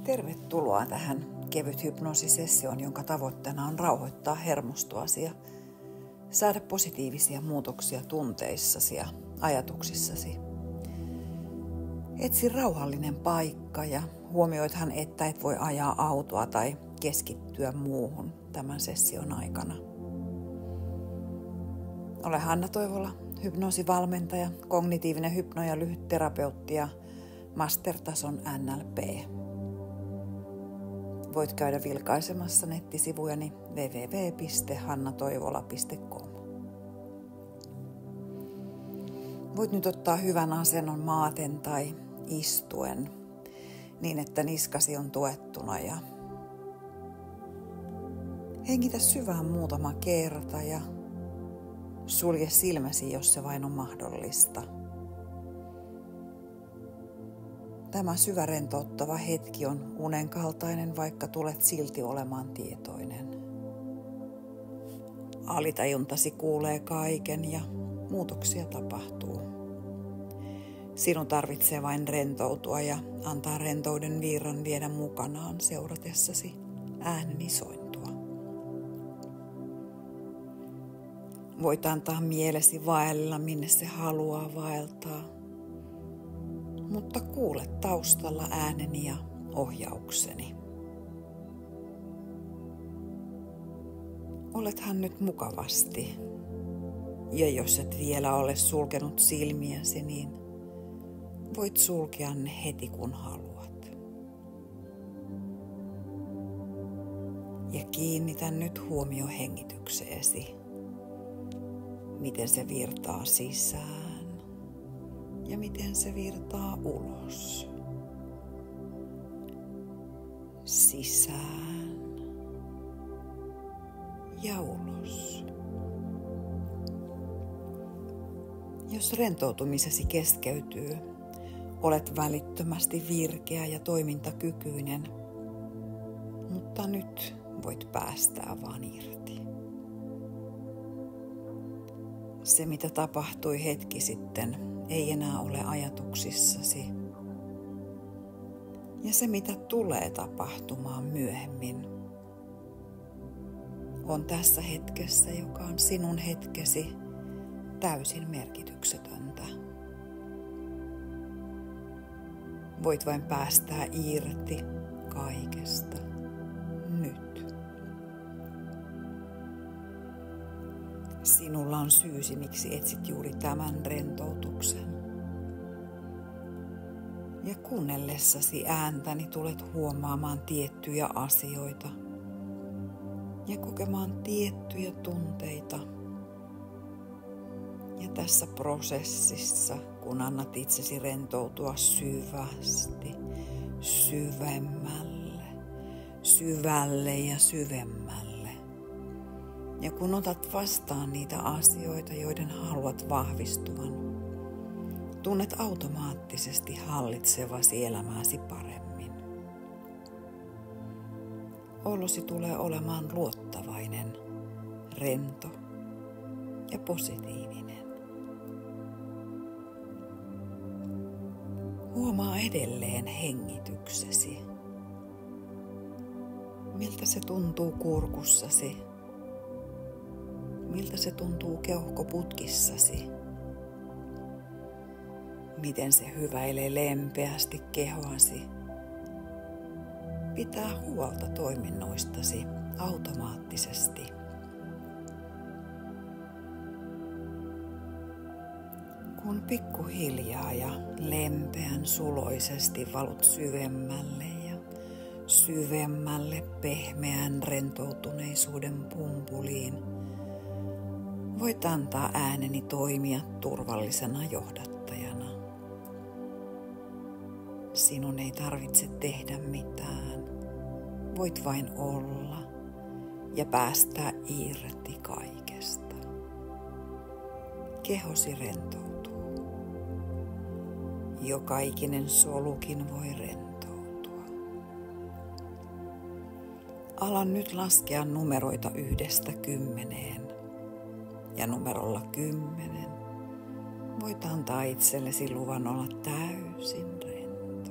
Tervetuloa tähän kevythypnoosisessioon, jonka tavoitteena on rauhoittaa hermostoasi ja saada positiivisia muutoksia tunteissasi ja ajatuksissasi. Etsi rauhallinen paikka ja huomioithan, että et voi ajaa autoa tai keskittyä muuhun tämän session aikana. Olen Hanna Toivola, hypnoosivalmentaja, kognitiivinen hypno- ja lyhytterapeutti ja mastertason NLP. Voit käydä vilkaisemassa nettisivujani www.hannatoivola.com. Voit nyt ottaa hyvän asennon maaten tai istuen niin, että niskasi on tuettuna ja hengitä syvään muutama kerta ja sulje silmäsi, jos se vain on mahdollista. Tämä syvä rentouttava hetki on unen kaltainen, vaikka tulet silti olemaan tietoinen. Alitajuntasi kuulee kaiken ja muutoksia tapahtuu. Sinun tarvitsee vain rentoutua ja antaa rentouden virran viedä mukanaan seuratessasi ääneni sointua. Voit antaa mielesi vaella, minne se haluaa vaeltaa. Mutta kuule taustalla ääneni ja ohjaukseni. Olethan nyt mukavasti. Ja jos et vielä ole sulkenut silmiäsi, niin voit sulkea ne heti kun haluat. Ja kiinnitä nyt huomio hengitykseesi. Miten se virtaa sisään. Ja miten se virtaa ulos. Sisään ja ulos. Jos rentoutumisesi keskeytyy, olet välittömästi virkeä ja toimintakykyinen, mutta nyt voit päästää vaan irti. Se, mitä tapahtui hetki sitten, ei enää ole ajatuksissasi. Ja se, mitä tulee tapahtumaan myöhemmin, on tässä hetkessä, joka on sinun hetkesi, täysin merkityksetöntä. Voit vain päästää irti kaikesta nyt. Sinulla on syysi, miksi etsit juuri tämän rentoutuksen. Ja kuunnellessasi ääntäni tulet huomaamaan tiettyjä asioita ja kokemaan tiettyjä tunteita. Ja tässä prosessissa, kun annat itsesi rentoutua syvästi, syvemmälle, syvälle ja syvemmälle, ja kun otat vastaan niitä asioita, joiden haluat vahvistuvan, tunnet automaattisesti hallitsevasi elämääsi paremmin. Olosi tulee olemaan luottavainen, rento ja positiivinen. Huomaa edelleen hengityksesi. Miltä se tuntuu kurkussasi? Miltä se tuntuu keuhkoputkissasi? Miten se hyväilee lempeästi kehoasi? Pitää huolta toiminnoistasi automaattisesti. Kun pikkuhiljaa ja lempeän suloisesti valut syvemmälle ja syvemmälle pehmeän rentoutuneisuuden pumpuliin, voit antaa ääneni toimia turvallisena johdattajana. Sinun ei tarvitse tehdä mitään. Voit vain olla ja päästää irti kaikesta. Kehosi rentoutuu. Joka ikinen solukin voi rentoutua. Alan nyt laskea numeroita 1–10. Ja numerolla 10 voit antaa itsellesi luvan olla täysin rento.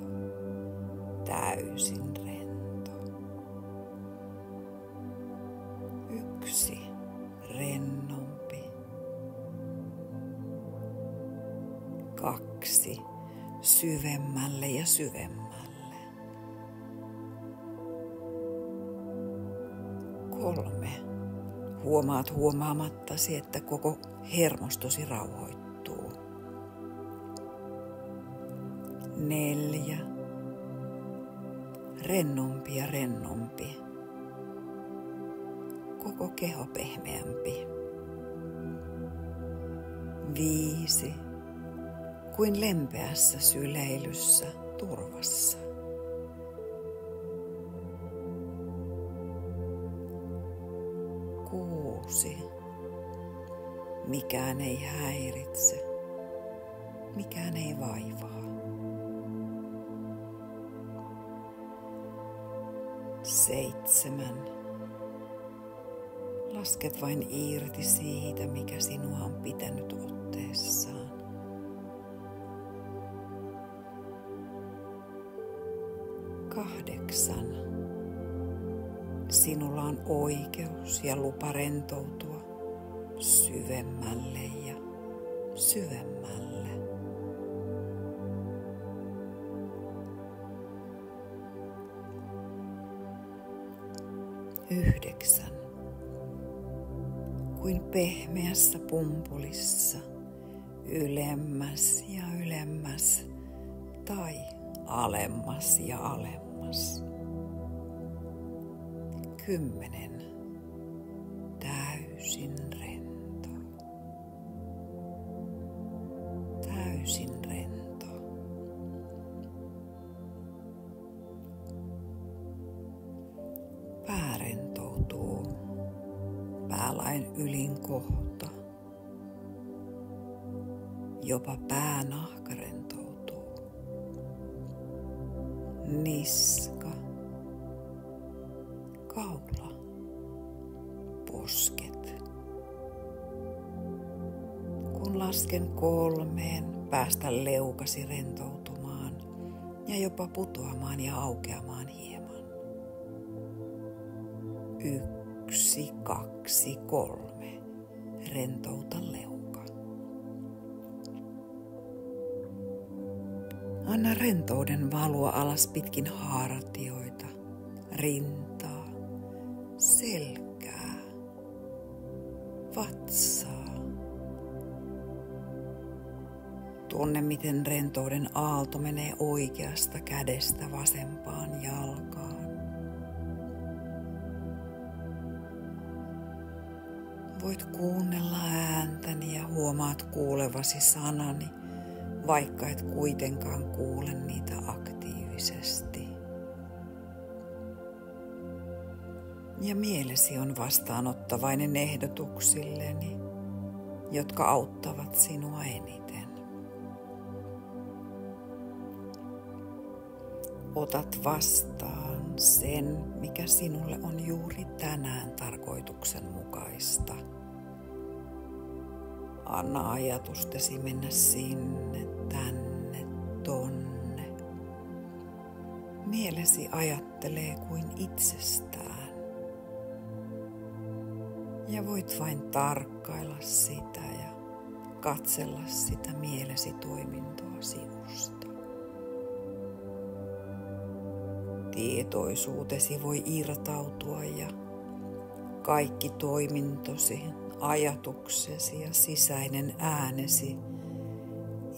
Täysin rento. 2, syvemmälle ja syvemmälle. 3, huomaat huomaamattasi, että koko hermostosi rauhoittuu. 4, rennompi ja rennompi. Koko keho pehmeämpi. 5, kuin lempeässä syleilyssä turvassa. 6, mikään ei häiritse, mikään ei vaivaa. 7, lasket vain irti siitä, mikä sinua on pitänyt otteessaan. 8, sinulla on oikeus ja lupa rentoutua syvemmälle ja syvemmälle. 9, kuin pehmeässä pumpulissa ylemmäs ja ylemmäs tai alemmas ja alemmas. 10, täysin rento. Täysin rento. Pää rentoutuu. Päälain ylin kohta. Jopa päänahka rentoutuu. Niska. Kaula. Posket. Kun lasken 3, päästä leukasi rentoutumaan ja jopa putoamaan ja aukeamaan hieman. 1, 2, 3. Rentouta leuka. Anna rentouden valua alas pitkin hartioita, rintaa, selkää, vatsaa. Tunne, miten rentouden aalto menee oikeasta kädestä vasempaan jalkaan. Voit kuunnella ääntäni ja huomaat kuulevasi sanani, vaikka et kuitenkaan kuule niitä aktiivisesti. Ja mielesi on vastaanottavainen ehdotuksilleni, jotka auttavat sinua eniten. Otat vastaan sen, mikä sinulle on juuri tänään tarkoituksenmukaista. Anna ajatustesi mennä sinne, tänne, tonne. Mielesi ajattelee kuin itsestään. Ja voit vain tarkkailla sitä ja katsella sitä mielesi toimintoa sivusta. Tietoisuutesi voi irtautua ja kaikki toimintosi, ajatuksesi ja sisäinen äänesi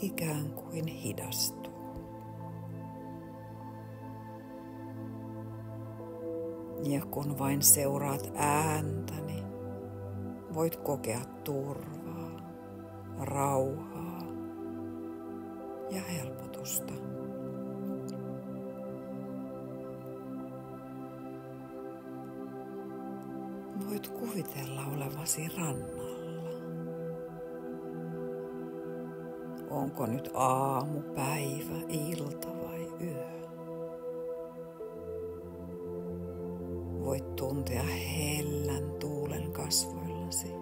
ikään kuin hidastuu. Ja kun vain seuraat ääntäni, voit kokea turvaa, rauhaa ja helpotusta. Voit kuvitella olevasi rannalla. Onko nyt aamu, päivä, ilta vai yö? Voit tuntea hellän tuulen kasvoillasi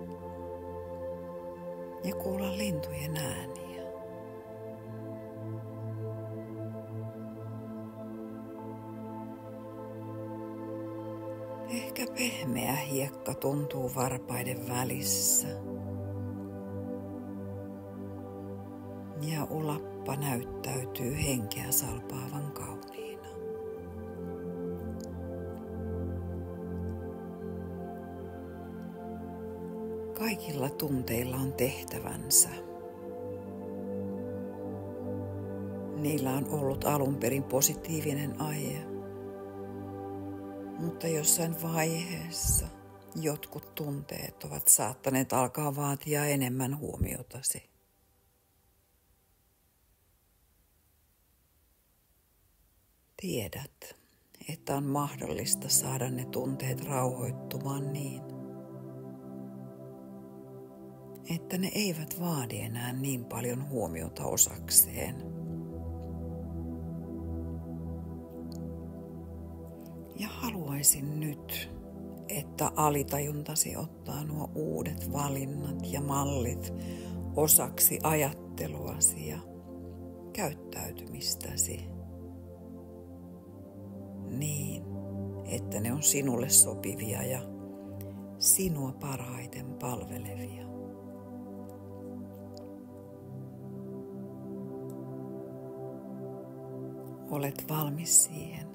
ja kuulla lintujen ääniä. Ehkä pehmeä hiekka tuntuu varpaiden välissä ja ulappa kroppa näyttäytyy henkeä salpaavan kauniina. Kaikilla tunteilla on tehtävänsä. Niillä on ollut alun perin positiivinen aie, mutta jossain vaiheessa jotkut tunteet ovat saattaneet alkaa vaatia enemmän huomiotasi. Tiedät, että on mahdollista saada ne tunteet rauhoittumaan niin, että ne eivät vaadi enää niin paljon huomiota osakseen. Ja haluaisin nyt, että alitajuntasi ottaa nuo uudet valinnat ja mallit osaksi ajatteluasi ja käyttäytymistäsi niin, että ne on sinulle sopivia ja sinua parhaiten palvelevia. Olet valmis siihen,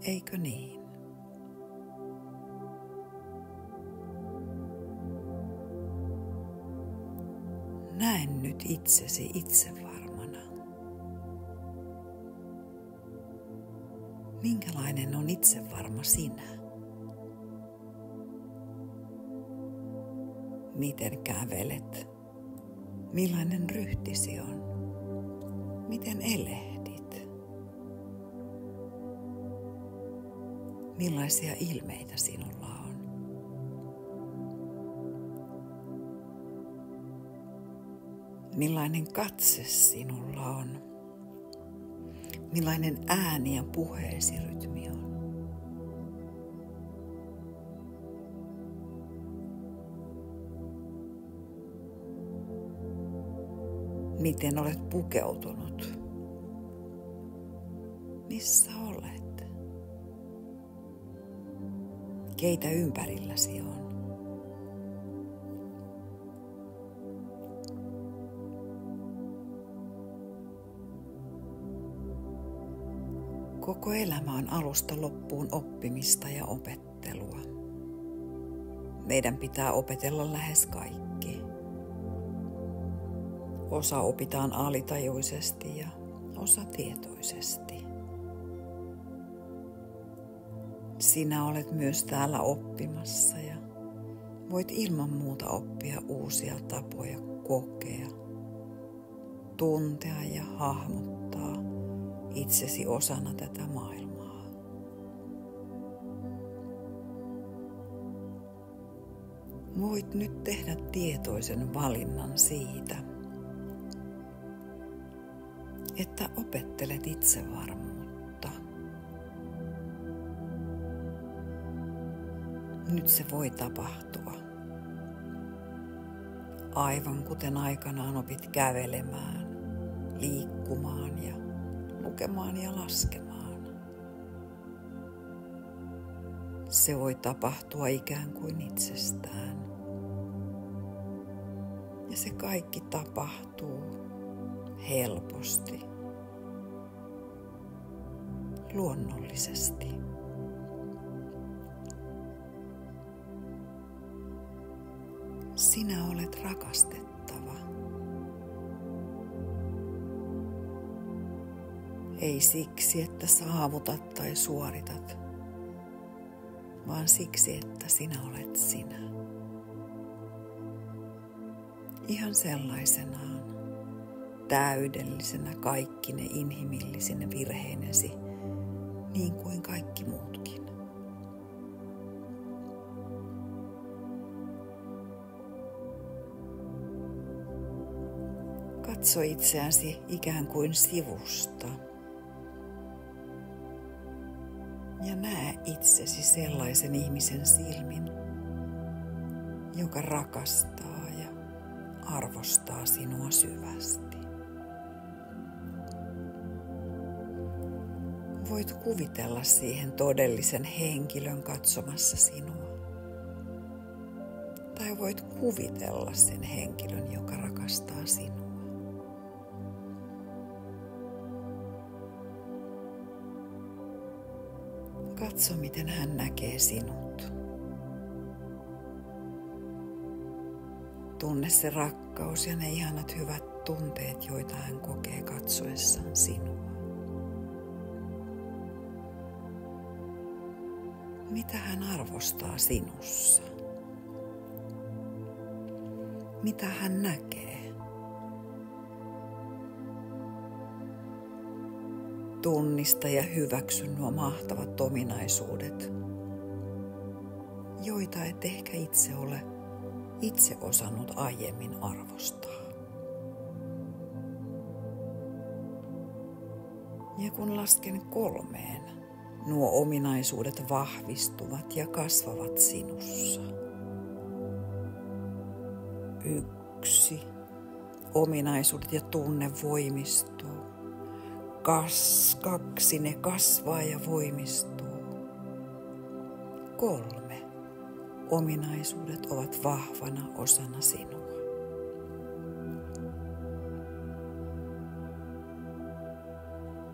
eikö niin? Näe nyt itsesi itsevarmana. Minkälainen on itsevarma sinä? Miten kävelet? Millainen ryhtisi on? Miten elehdit? Millaisia ilmeitä sinulla on? Millainen katse sinulla on? Millainen ääni ja puheesi rytmi on? Miten olet pukeutunut? Missä olet? Keitä ympärilläsi on? Koko elämä on alusta loppuun oppimista ja opettelua. Meidän pitää opetella lähes kaikki. Osa opitaan alitajuisesti ja osa tietoisesti. Sinä olet myös täällä oppimassa ja voit ilman muuta oppia uusia tapoja kokea, tuntea ja hahmottaa itsesi osana tätä maailmaa. Voit nyt tehdä tietoisen valinnan siitä, että opettelet itsevarmuutta. Nyt se voi tapahtua. Aivan kuten aikanaan opit kävelemään, liikkumaan ja lukemaan ja laskemaan. Se voi tapahtua ikään kuin itsestään. Ja se kaikki tapahtuu helposti, luonnollisesti. Sinä olet rakastettava. Ei siksi, että saavutat tai suoritat, vaan siksi, että sinä olet sinä. Ihan sellaisenaan, täydellisenä kaikkine inhimillisine virheinesi, niin kuin kaikki muutkin. Katso itseäsi ikään kuin sivusta. Ja näe itsesi sellaisen ihmisen silmin, joka rakastaa ja arvostaa sinua syvästi. Voit kuvitella siihen todellisen henkilön katsomassa sinua. Tai voit kuvitella sen henkilön, joka rakastaa sinua. Katso, miten hän näkee sinut. Tunne se rakkaus ja ne ihanat hyvät tunteet, joita hän kokee katsoessaan sinua. Mitä hän arvostaa sinussa? Mitä hän näkee? Tunnista ja hyväksy nuo mahtavat ominaisuudet, joita et ehkä itse ole osannut aiemmin arvostaa. Ja kun lasken 3, nuo ominaisuudet vahvistuvat ja kasvavat sinussa. 1. Ominaisuudet ja tunne voimistuu. 2. Ne kasvaa ja voimistuu. 3. Ominaisuudet ovat vahvana osana sinua.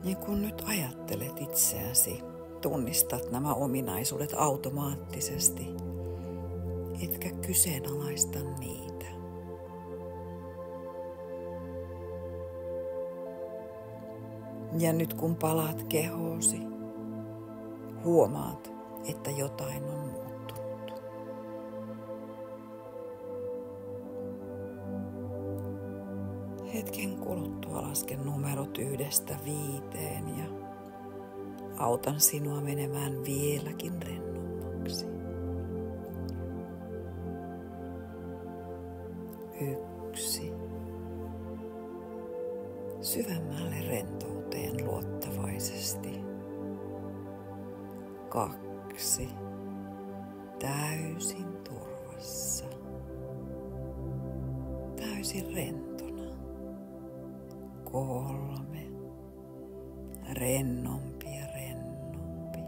Ja kun nyt ajattelet itseäsi, tunnistat nämä ominaisuudet automaattisesti, etkä kyseenalaista niitä. Ja nyt kun palaat kehoosi, huomaat, että jotain on muuttunut. Hetken kuluttua lasken numerot 1–5 ja autan sinua menemään vieläkin rennommaksi. 1. Syvemmälle rentouteen luottavaisesti. 2. Täysin turvassa. Täysin rentona. 3. Rennompi ja rennompi.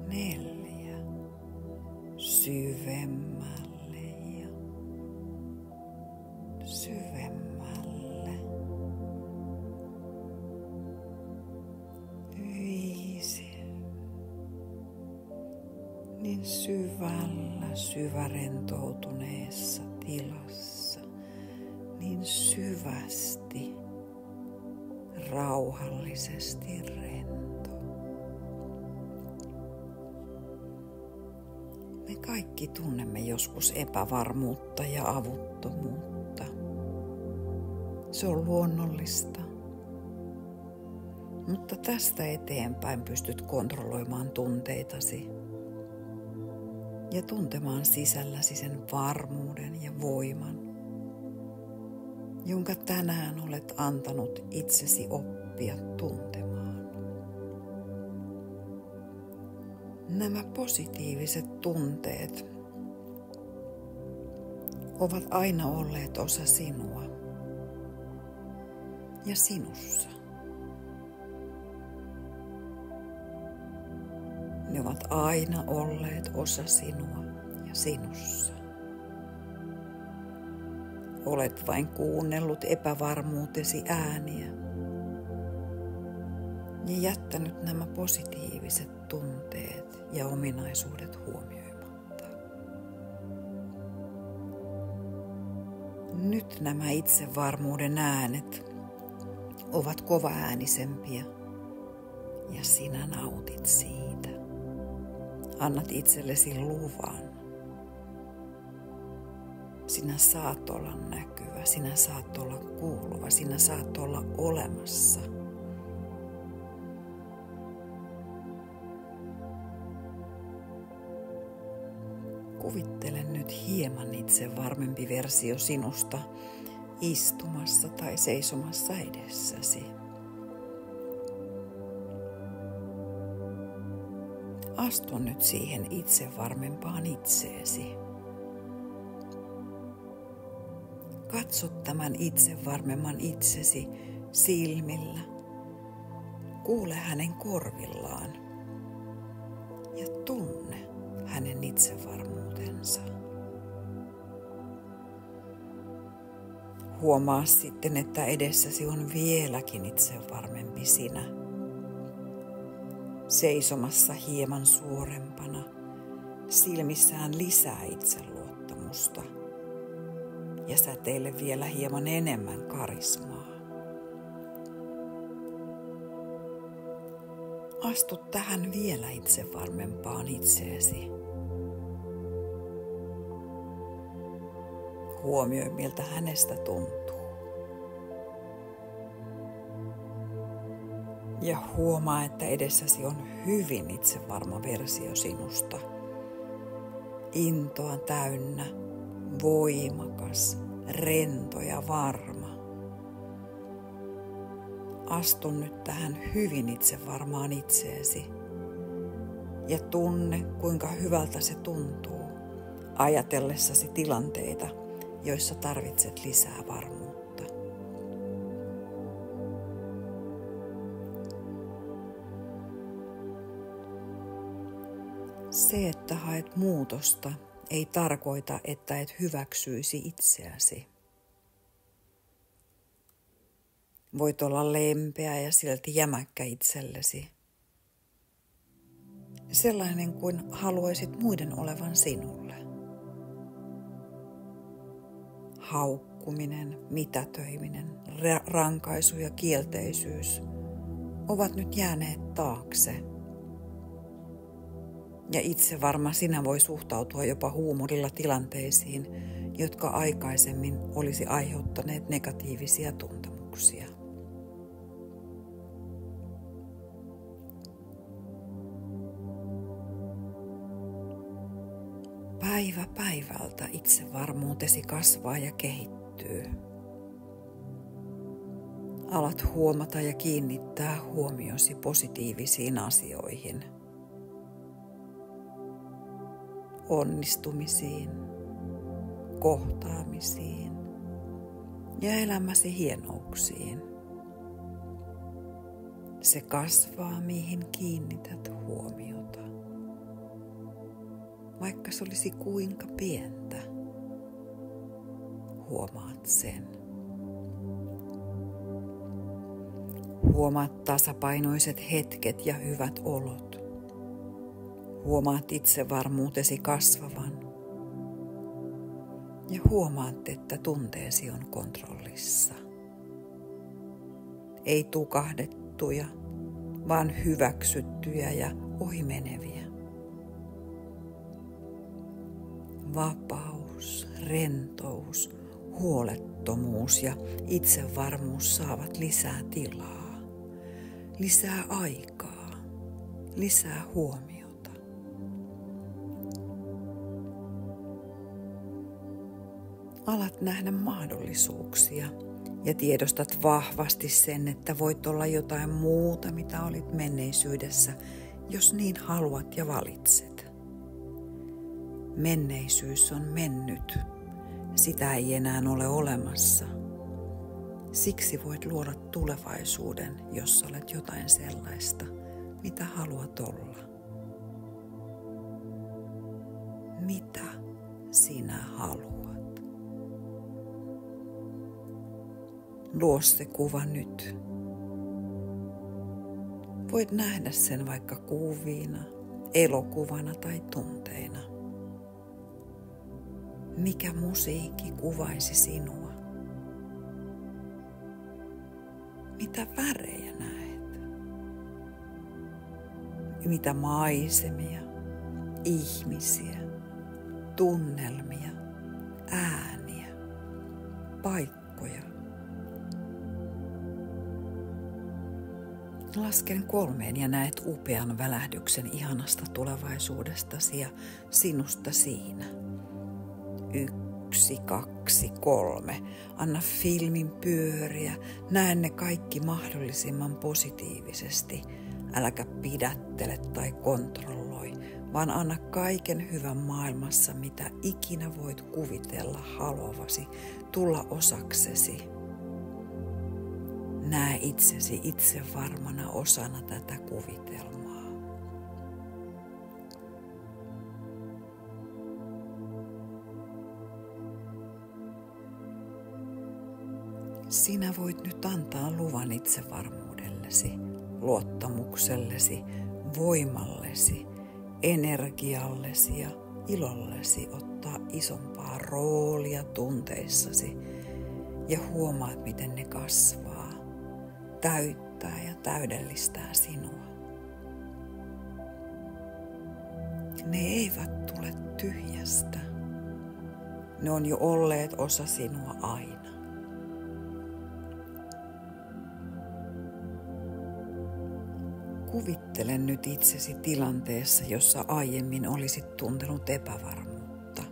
4. Syvemmälle ja syvemmälle. 5. Niin syvärentoutuneessa tilassa, niin syvästi, rauhallisesti rento. Me kaikki tunnemme joskus epävarmuutta ja avuttomuutta. Se on luonnollista. Mutta tästä eteenpäin pystyt kontrolloimaan tunteitasi ja tuntemaan sisälläsi sen varmuuden ja voiman, jonka tänään olet antanut itsesi oppia tuntemaan. Nämä positiiviset tunteet ovat aina olleet osa sinua ja sinussa. Ne ovat aina olleet osa sinua ja sinussa. Olet vain kuunnellut epävarmuutesi ääniä ja jättänyt nämä positiiviset tunteet ja ominaisuudet huomioimatta. Nyt nämä itsevarmuuden äänet ovat kovaäänisempiä ja sinä nautit siitä. Annat itsellesi luvan. Sinä saat olla näkyvä, sinä saat olla kuuluva, sinä saat olla olemassa. Kuvittele nyt hieman itse varmempi versio sinusta istumassa tai seisomassa edessäsi. Astu nyt siihen itse varmempaan itseesi. Katso tämän itse varmemman itsesi silmillä. Kuule hänen korvillaan ja tunne hänen itsevarmuutensa. Huomaa sitten, että edessäsi on vieläkin itsevarmempi sinä. seisomassa hieman suorempana, silmissään lisää itseluottamusta ja säteille vielä hieman enemmän karismaa. Astu tähän vielä itsevarmempaan itseesi. Huomioi, miltä hänestä tuntuu. Ja huomaa, että edessäsi on hyvin itsevarma versio sinusta. Intoa täynnä, voimakas, rento ja varma. Astu nyt tähän hyvin itsevarmaan itseesi ja tunne, kuinka hyvältä se tuntuu ajatellessasi tilanteita, joissa tarvitset lisää varmuutta. Se, että haet muutosta, ei tarkoita, että et hyväksyisi itseäsi. Voit olla lempeä ja silti jämäkkä itsellesi. Sellainen kuin haluaisit muiden olevan sinulle. Haukkuminen, mitätöiminen, rankaisu ja kielteisyys ovat nyt jääneet taakse. Ja itse varma sinä voi suhtautua jopa huumorilla tilanteisiin, jotka aikaisemmin olisi aiheuttaneet negatiivisia tuntemuksia. Päivä päivältä itsevarmuutesi kasvaa ja kehittyy. Alat huomata ja kiinnittää huomiosi positiivisiin asioihin. Onnistumisiin, kohtaamisiin ja elämäsi hienouksiin. Se kasvaa, mihin kiinnität huomiota. Vaikka se olisi kuinka pientä, huomaat sen. Huomaat tasapainoiset hetket ja hyvät olot. Huomaat itsevarmuutesi kasvavan. Ja huomaat, että tunteesi on kontrollissa. Ei tukahdettuja, vaan hyväksyttyjä ja ohimeneviä. Vapaus, rentous, huolettomuus ja itsevarmuus saavat lisää tilaa, lisää aikaa, lisää huomiota. Alat nähdä mahdollisuuksia ja tiedostat vahvasti sen, että voit olla jotain muuta, mitä olit menneisyydessä, jos niin haluat ja valitset. Menneisyys on mennyt. Sitä ei enää ole olemassa. Siksi voit luoda tulevaisuuden, jos olet jotain sellaista, mitä haluat olla. Mitä sinä haluat? Luo se kuva nyt. Voit nähdä sen vaikka kuvina, elokuvana tai tunteina. Mikä musiikki kuvaisi sinua? Mitä värejä näet? Mitä maisemia, ihmisiä, tunnelmia, ääniä, paikkoja? Lasken 3 ja näet upean välähdyksen ihanasta tulevaisuudestasi ja sinusta siinä. 1, 2, 3. Anna filmin pyöriä. Näe ne kaikki mahdollisimman positiivisesti. Äläkä pidättele tai kontrolloi, vaan anna kaiken hyvän maailmassa, mitä ikinä voit kuvitella haluavasi tulla osaksesi. Näe itsesi itsevarmana osana tätä kuvitelmaa. Sinä voit nyt antaa luvan itsevarmuudellesi, luottamuksellesi, voimallesi, energiallesi ja ilollesi ottaa isompaa roolia tunteissasi ja huomaat, miten ne kasvaa, täyttää ja täydellistää sinua. Ne eivät tule tyhjästä. Ne on jo olleet osa sinua aina. Kuvittele nyt itsesi tilanteessa, jossa aiemmin olisit tuntenut epävarmuutta.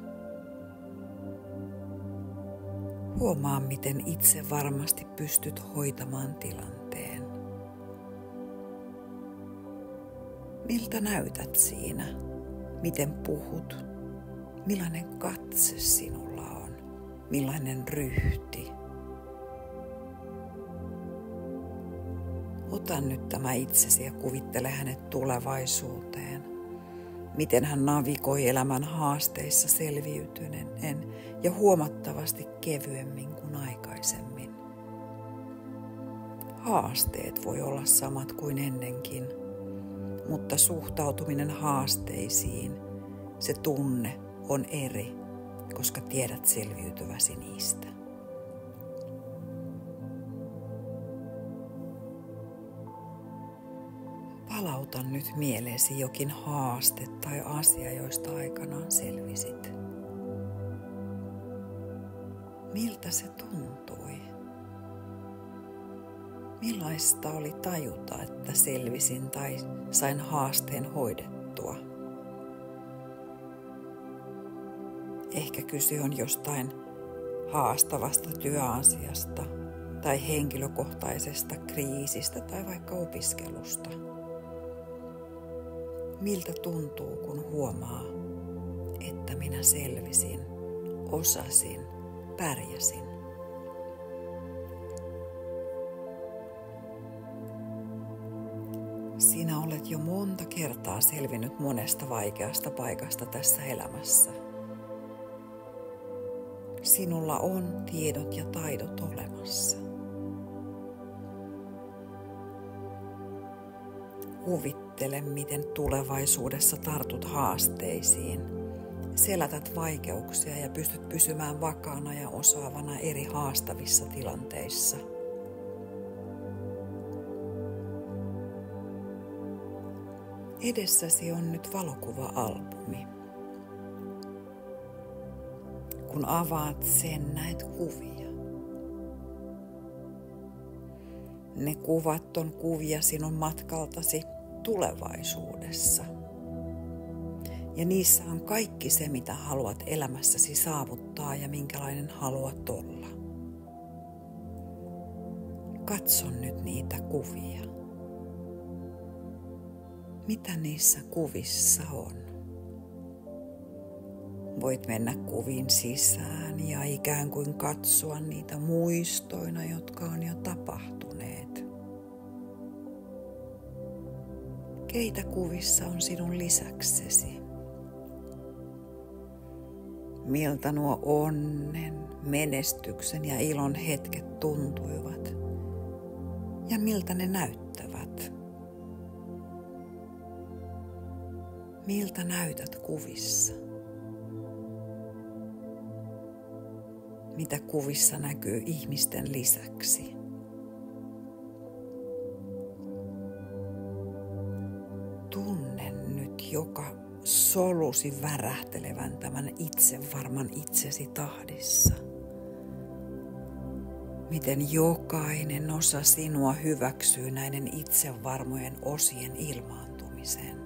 Huomaa, miten itse varmasti pystyt hoitamaan tilanteen. Miltä näytät siinä? Miten puhut? Millainen katse sinulla on? Millainen ryhti? Ota nyt tämä itsesi ja kuvittele hänet tulevaisuuteen. Miten hän navigoi elämän haasteissa selviytyneen ja huomattavasti kevyemmin kuin aikaisemmin. Haasteet voi olla samat kuin ennenkin, mutta suhtautuminen haasteisiin, se tunne on eri, koska tiedät selviytyväsi niistä. Palauta nyt mieleesi jokin haaste tai asia, joista aikanaan selvisit. Miltä se tuntui? Millaista oli tajuta, että selvisin tai sain haasteen hoidettua? Ehkä kyse on jostain haastavasta työasiasta tai henkilökohtaisesta kriisistä tai vaikka opiskelusta. Miltä tuntuu, kun huomaa, että minä selvisin, osasin, pärjäsin? Sinä olet jo monta kertaa selvinnyt monesta vaikeasta paikasta tässä elämässä. Sinulla on tiedot ja taidot olemassa. Kuvittele, miten tulevaisuudessa tartut haasteisiin, selätät vaikeuksia ja pystyt pysymään vakaana ja osaavana eri haastavissa tilanteissa. Edessäsi on nyt valokuva-albumi. Kun avaat sen, näet kuvia. Ne kuvat on kuvia sinun matkaltasi tulevaisuudessa. Ja niissä on kaikki se, mitä haluat elämässäsi saavuttaa ja minkälainen haluat olla. Katso nyt niitä kuvia. Mitä niissä kuvissa on? Voit mennä kuviin sisään ja ikään kuin katsoa niitä muistoina, jotka on jo tapahtuneet. Keitä kuvissa on sinun lisäksesi? Miltä nuo onnen, menestyksen ja ilon hetket tuntuivat? Ja miltä ne näyttävät? Miltä näytät kuvissa? Mitä kuvissa näkyy ihmisten lisäksi? Tunne nyt joka solusi värähtelevän tämän itsevarman itsesi tahdissa. Miten jokainen osa sinua hyväksyy näiden itsevarmojen osien ilmaantumisen.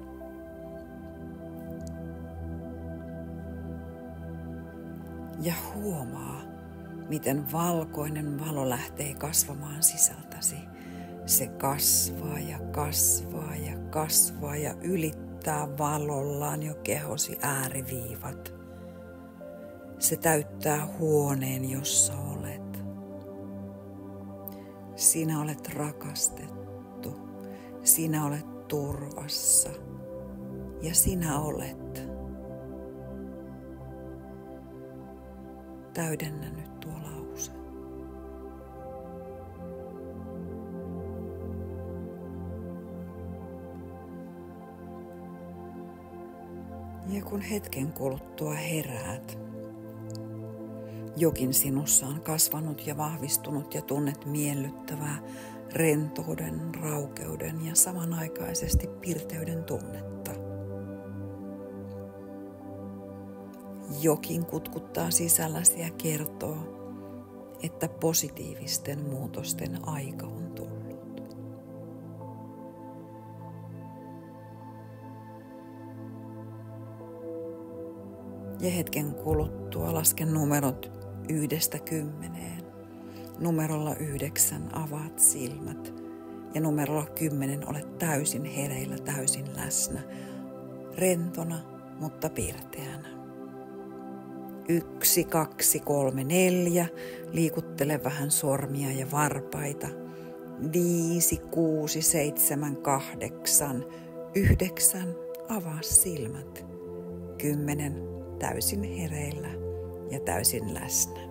Ja huomaa, miten valkoinen valo lähtee kasvamaan sisältäsi. Se kasvaa ja kasvaa ja kasvaa ja ylittää valollaan jo kehosi ääriviivat. Se täyttää huoneen, jossa olet. Sinä olet rakastettu, sinä olet turvassa ja sinä olet. Täydennä nyt tuo lause. Ja kun hetken kuluttua heräät, jokin sinussa on kasvanut ja vahvistunut ja tunnet miellyttävää rentouden, raukeuden ja samanaikaisesti pirteyden tunnetta. Jokin kutkuttaa sisälläsi ja kertoo, että positiivisten muutosten aika on tullut. Ja hetken kuluttua lasken numerot 1–10. Numerolla 9 avaat silmät ja numerolla 10 olet täysin hereillä, täysin läsnä, rentona, mutta pirteänä. 1, 2, 3, 4, liikuttele vähän sormia ja varpaita. 5, 6, 7, 8, 9, avaa silmät. 10, täysin hereillä ja täysin läsnä.